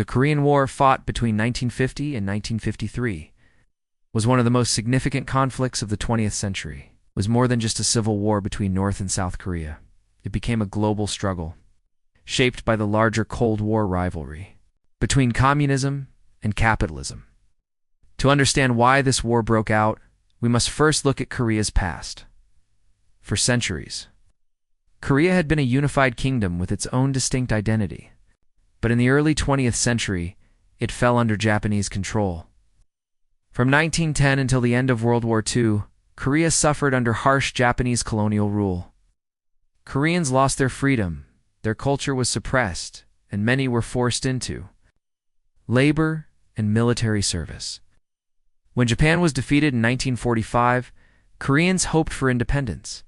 The Korean War, fought between 1950 and 1953, was one of the most significant conflicts of the 20th century. It was more than just a civil war between North and South Korea. It became a global struggle, shaped by the larger Cold War rivalry between communism and capitalism. To understand why this war broke out, we must first look at Korea's past. For centuries, Korea had been a unified kingdom with its own distinct identity. But in the early 20th century, it fell under Japanese control. From 1910 until the end of World War II, Korea suffered under harsh Japanese colonial rule. Koreans lost their freedom, their culture was suppressed, and many were forced into labor and military service. When Japan was defeated in 1945, Koreans hoped for independence.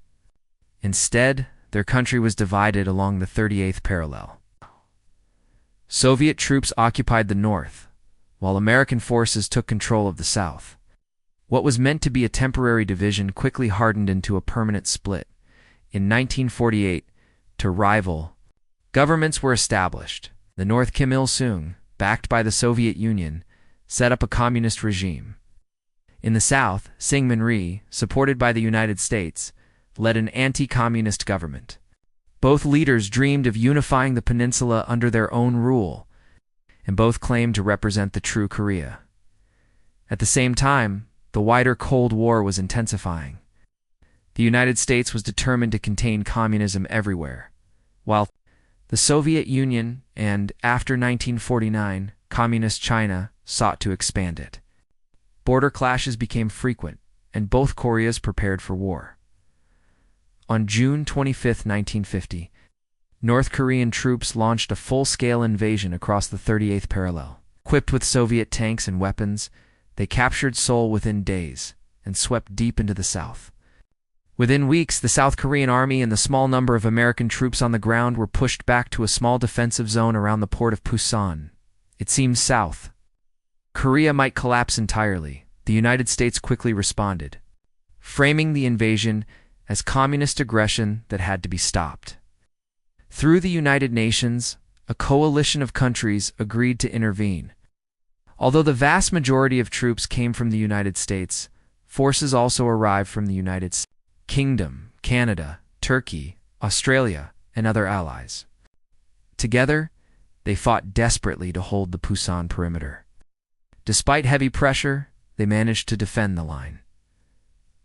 Instead, their country was divided along the 38th parallel. Soviet troops occupied the north, while American forces took control of the south. What was meant to be a temporary division quickly hardened into a permanent split. In 1948, to rival governments were established. The North, Kim Il-sung, backed by the Soviet Union, set up a communist regime. In the South, Syngman Rhee, supported by the United States, led an anti-communist government. Both leaders dreamed of unifying the peninsula under their own rule, and both claimed to represent the true Korea. At the same time, the wider Cold War was intensifying. The United States was determined to contain communism everywhere, while the Soviet Union and, after 1949, Communist China sought to expand it. Border clashes became frequent, and both Koreas prepared for war. On June 25, 1950, North Korean troops launched a full-scale invasion across the 38th parallel. Equipped with Soviet tanks and weapons, they captured Seoul within days and swept deep into the south. Within weeks, the South Korean army and the small number of American troops on the ground were pushed back to a small defensive zone around the port of Busan. It seemed South Korea might collapse entirely. The United States quickly responded, framing the invasion as communist aggression that had to be stopped. Through the United Nations, a coalition of countries agreed to intervene. Although the vast majority of troops came from the United States, forces also arrived from the United Kingdom, Canada, Turkey, Australia, and other allies. Together, they fought desperately to hold the Busan perimeter. Despite heavy pressure, they managed to defend the line.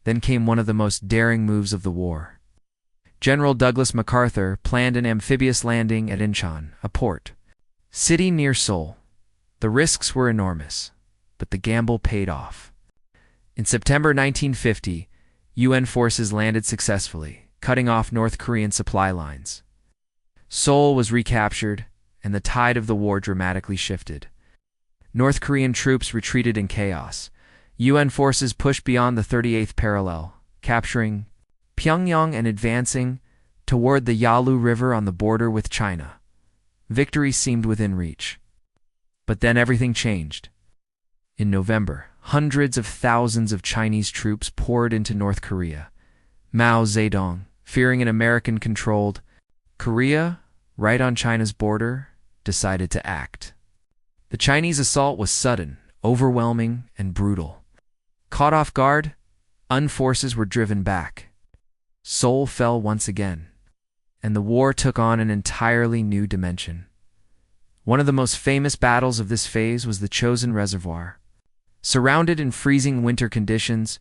Then came one of the most daring moves of the war. General Douglas MacArthur planned an amphibious landing at Incheon, a port city near Seoul. The risks were enormous, but the gamble paid off. In September 1950, UN forces landed successfully, cutting off North Korean supply lines. Seoul was recaptured, and the tide of the war dramatically shifted. North Korean troops retreated in chaos. UN forces pushed beyond the 38th parallel, capturing Pyongyang and advancing toward the Yalu River on the border with China. Victory seemed within reach. But then everything changed. In November, hundreds of thousands of Chinese troops poured into North Korea. Mao Zedong, fearing an American-controlled Korea right on China's border, decided to act. The Chinese assault was sudden, overwhelming, and brutal. Caught off guard, UN forces were driven back. Seoul fell once again, and the war took on an entirely new dimension. One of the most famous battles of this phase was the Chosin Reservoir. Surrounded in freezing winter conditions,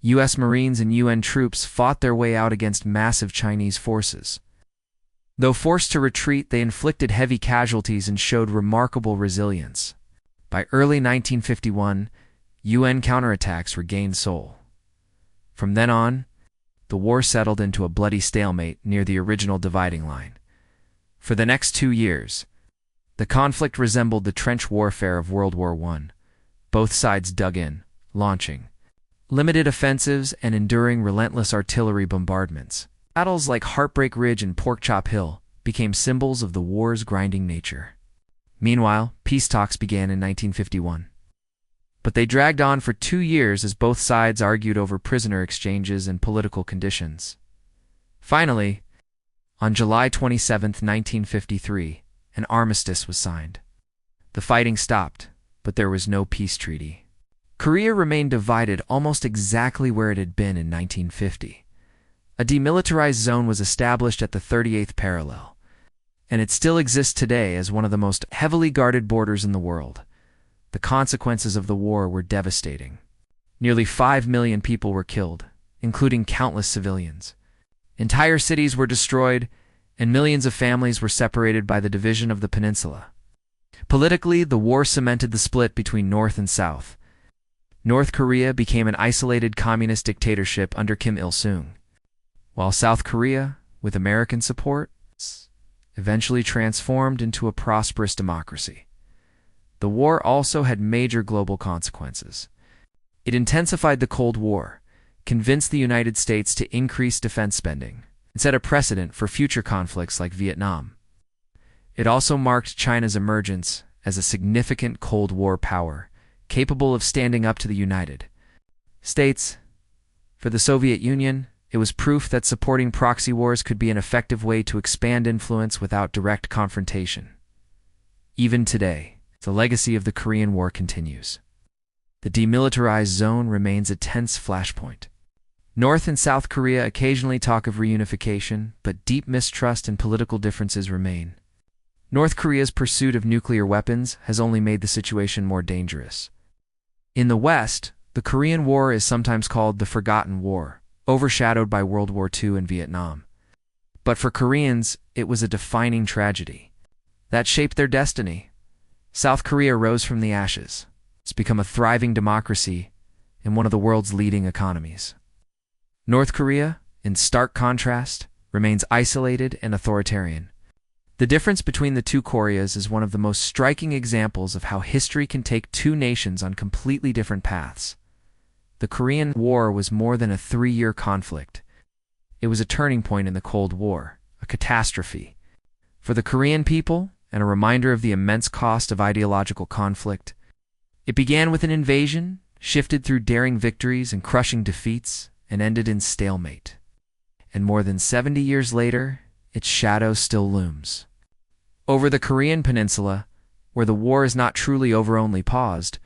U.S. Marines and UN troops fought their way out against massive Chinese forces. Though forced to retreat, they inflicted heavy casualties and showed remarkable resilience. By early 1951, UN counterattacks regained Seoul. From then on, the war settled into a bloody stalemate near the original dividing line. For the next 2 years, the conflict resembled the trench warfare of World War I. Both sides dug in, launching limited offensives and enduring relentless artillery bombardments. Battles like Heartbreak Ridge and Porkchop Hill became symbols of the war's grinding nature. Meanwhile, peace talks began in 1951. But they dragged on for 2 years as both sides argued over prisoner exchanges and political conditions. Finally, on July 27, 1953, an armistice was signed. The fighting stopped, but there was no peace treaty. Korea remained divided almost exactly where it had been in 1950. A demilitarized zone was established at the 38th parallel, and it still exists today as one of the most heavily guarded borders in the world. The consequences of the war were devastating. Nearly 5 million people were killed, including countless civilians. Entire cities were destroyed, and millions of families were separated by the division of the peninsula. Politically, the war cemented the split between North and South. North Korea became an isolated communist dictatorship under Kim Il-sung, while South Korea, with American support, eventually transformed into a prosperous democracy. The war also had major global consequences. It intensified the Cold War, convinced the United States to increase defense spending, and set a precedent for future conflicts like Vietnam. It also marked China's emergence as a significant Cold War power, capable of standing up to the United States. For the Soviet Union, it was proof that supporting proxy wars could be an effective way to expand influence without direct confrontation. Even today, the legacy of the Korean War continues. The demilitarized zone remains a tense flashpoint. North and South Korea occasionally talk of reunification, but deep mistrust and political differences remain. North Korea's pursuit of nuclear weapons has only made the situation more dangerous. In the West, the Korean War is sometimes called the Forgotten War, overshadowed by World War II and Vietnam. But for Koreans, it was a defining tragedy that shaped their destiny. South Korea rose from the ashes. It's become a thriving democracy and one of the world's leading economies. North Korea, in stark contrast, remains isolated and authoritarian. The difference between the two Koreas is one of the most striking examples of how history can take two nations on completely different paths. The Korean War was more than a 3-year conflict. It was a turning point in the Cold War, a catastrophe for the Korean people, and a reminder of the immense cost of ideological conflict. It began with an invasion, shifted through daring victories and crushing defeats, and ended in stalemate. And more than 70 years later, its shadow still looms. Over the Korean Peninsula, where the war is not truly over, only paused,